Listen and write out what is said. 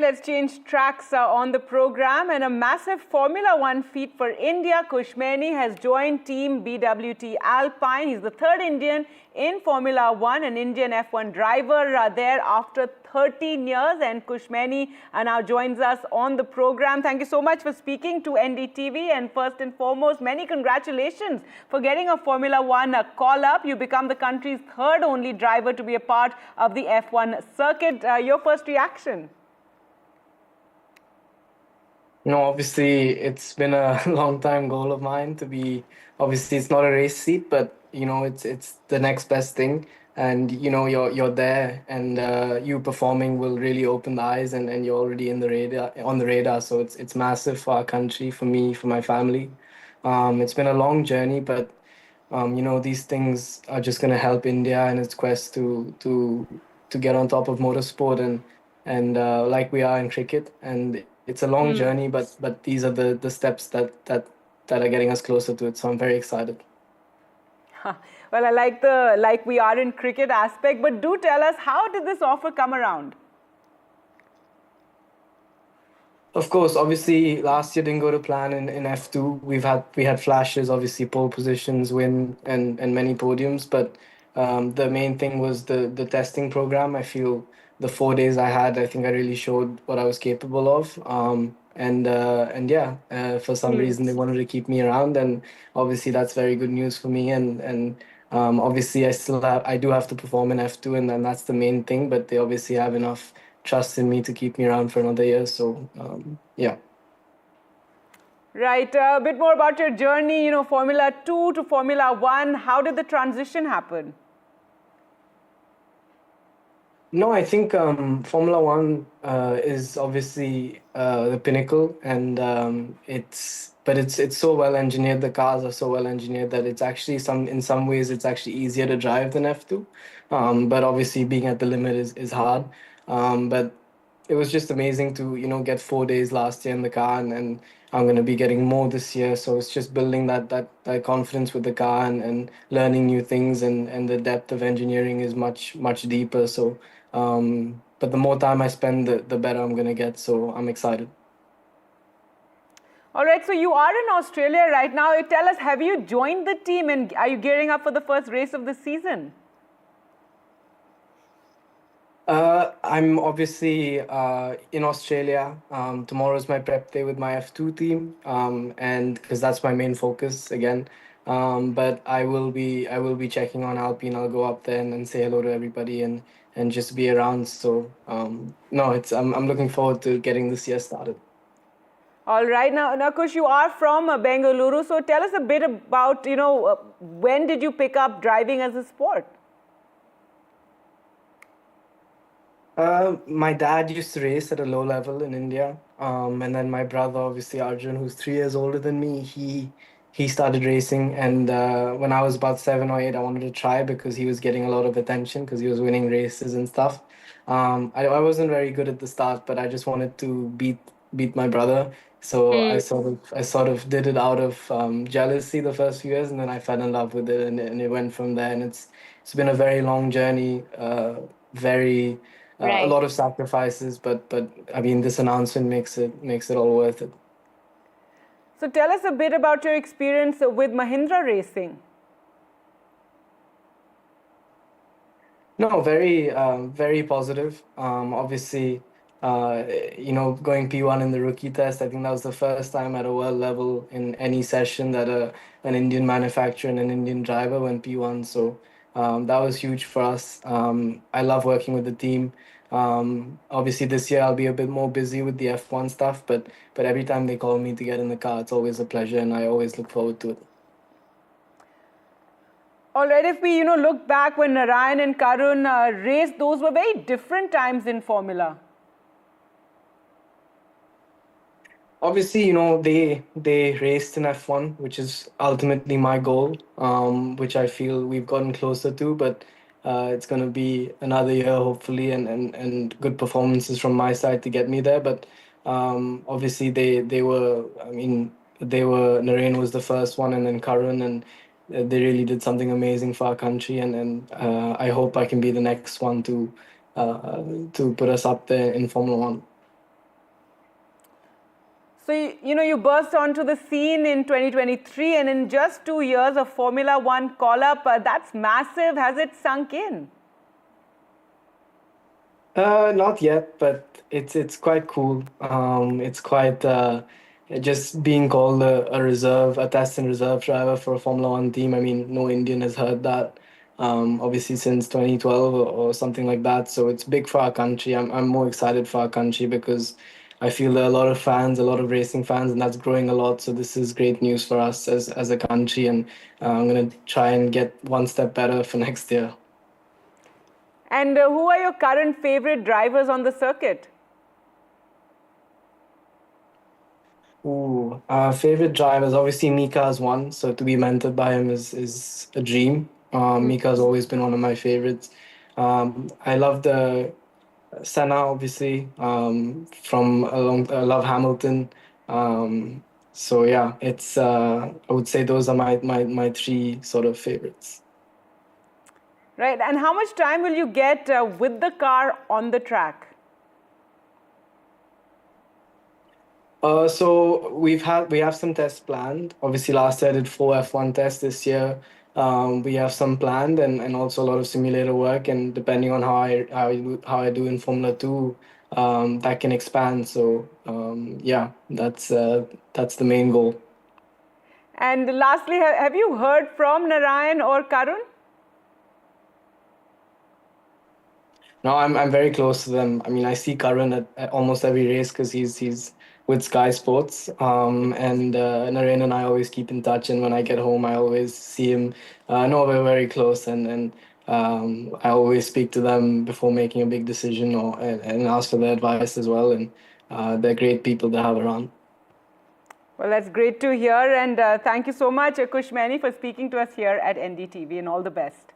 Let's change tracks on the program, and a massive Formula One feat for India. Kush Maini has joined team BWT Alpine. He's the third Indian in Formula One, an Indian F1 driver there after 13 years. And Kush Maini now joins us on the program. Thank you so much for speaking to NDTV. And first and foremost, many congratulations for getting a Formula One call-up. You become the country's third only driver to be a part of the F1 circuit. Your first reaction? Obviously, it's been a long time goal of mine to be. Obviously, it's not a race seat, but it's the next best thing. And you're there, and you performing will really open the eyes, and you're already in the radar on the radar. So it's massive for our country, for me, for my family. It's been a long journey, but these things are just going to help India in its quest to get on top of motorsport and like we are in cricket. And it's a long journey, but these are the steps that are getting us closer to it. So I'm very excited. Well, I like the like we are in cricket aspect, but do tell us, how did this offer come around? Of course, obviously last year didn't go to plan in F2. We had flashes, obviously pole positions, win and many podiums, but the main thing was the testing program. I feel the 4 days I had, I think I really showed what I was capable of. And yeah, for some reason they wanted to keep me around, and obviously that's very good news for me. And obviously I do have to perform in F2, and then that's the main thing. But they obviously have enough trust in me to keep me around for another year. So yeah. Right. A bit more about your journey, Formula 2 to Formula 1. How did the transition happen? No, I think Formula One is obviously the pinnacle, and it's so well engineered. The cars are so well engineered that it's actually in some ways it's actually easier to drive than F2. But obviously being at the limit is hard. But it was just amazing to get 4 days last year in the car, and I'm going to be getting more this year. So it's just building that confidence with the car and learning new things, and the depth of engineering is much deeper. So but the more time I spend, the better I'm going to get. So I'm excited. All right, so you are in Australia right now. Tell us, have you joined the team, and are you gearing up for the first race of the season? I'm obviously in Australia. Tomorrow's my prep day with my F2 team, and because that's my main focus again. But I will be checking on Alpine. I'll go up there and say hello to everybody and just be around. So no, I'm looking forward to getting this year started. All right, now Kush, you are from Bengaluru, so tell us a bit about when did you pick up driving as a sport? My dad used to race at a low level in India, and then my brother, obviously Arjun, who's 3 years older than me, he started racing. And when I was about 7 or 8, I wanted to try because he was getting a lot of attention because he was winning races and stuff. I wasn't very good at the start, but I just wanted to beat my brother. So I sort of did it out of jealousy the first few years, and then I fell in love with it, and it went from there. And it's been a very long journey, a lot of sacrifices, but I mean, this announcement makes it all worth it. So tell us a bit about your experience with Mahindra Racing. No, very positive. Obviously, going P1 in the rookie test, I think that was the first time at a world level in any session that an Indian manufacturer and an Indian driver went P1. So that was huge for us. I love working with the team. Obviously, this year I'll be a bit more busy with the F1 stuff, but every time they call me to get in the car, it's always a pleasure, and I always look forward to it. All right, if we look back when Narain and Karun raced, those were very different times in Formula. Obviously, they raced in F1, which is ultimately my goal, which I feel we've gotten closer to. But it's going to be another year, hopefully, and good performances from my side to get me there. But obviously, they were. I mean, Narain was the first one, and then Karun, and they really did something amazing for our country. And I hope I can be the next one to put us up there in Formula One. So, you burst onto the scene in 2023, and in just 2 years of Formula One call-up, that's massive. Has it sunk in? Not yet, but it's quite cool. It's quite just being called a reserve, a test and reserve driver for a Formula One team. I mean, no Indian has heard that, obviously since 2012 or something like that. So it's big for our country. I'm more excited for our country because I feel there are a lot of fans, a lot of racing fans, and that's growing a lot. So this is great news for us as a country, and I'm gonna try and get one step better for next year. And who are your current favorite drivers on the circuit? Ooh, favorite drivers. Obviously, Mika is one. So to be mentored by him is a dream. Mika has always been one of my favorites. I love the Senna, obviously. From along, I love Hamilton. So yeah, it's I would say those are my three sort of favorites. Right. And how much time will you get with the car on the track? So we have some tests planned. Obviously, last year I did 4 F1 tests. This year, we have some planned and also a lot of simulator work. And depending on how I do in Formula 2, that can expand. So yeah, that's the main goal. And lastly, have you heard from Narain or Karun? No, I'm very close to them. I mean, I see Karun at almost every race because he's with Sky Sports. And Narain and I always keep in touch. And when I get home, I always see him. No, we're very close, and I always speak to them before making a big decision and ask for their advice as well. And they're great people to have around. Well, that's great to hear. And thank you so much, Kush Maini, for speaking to us here at NDTV, and all the best.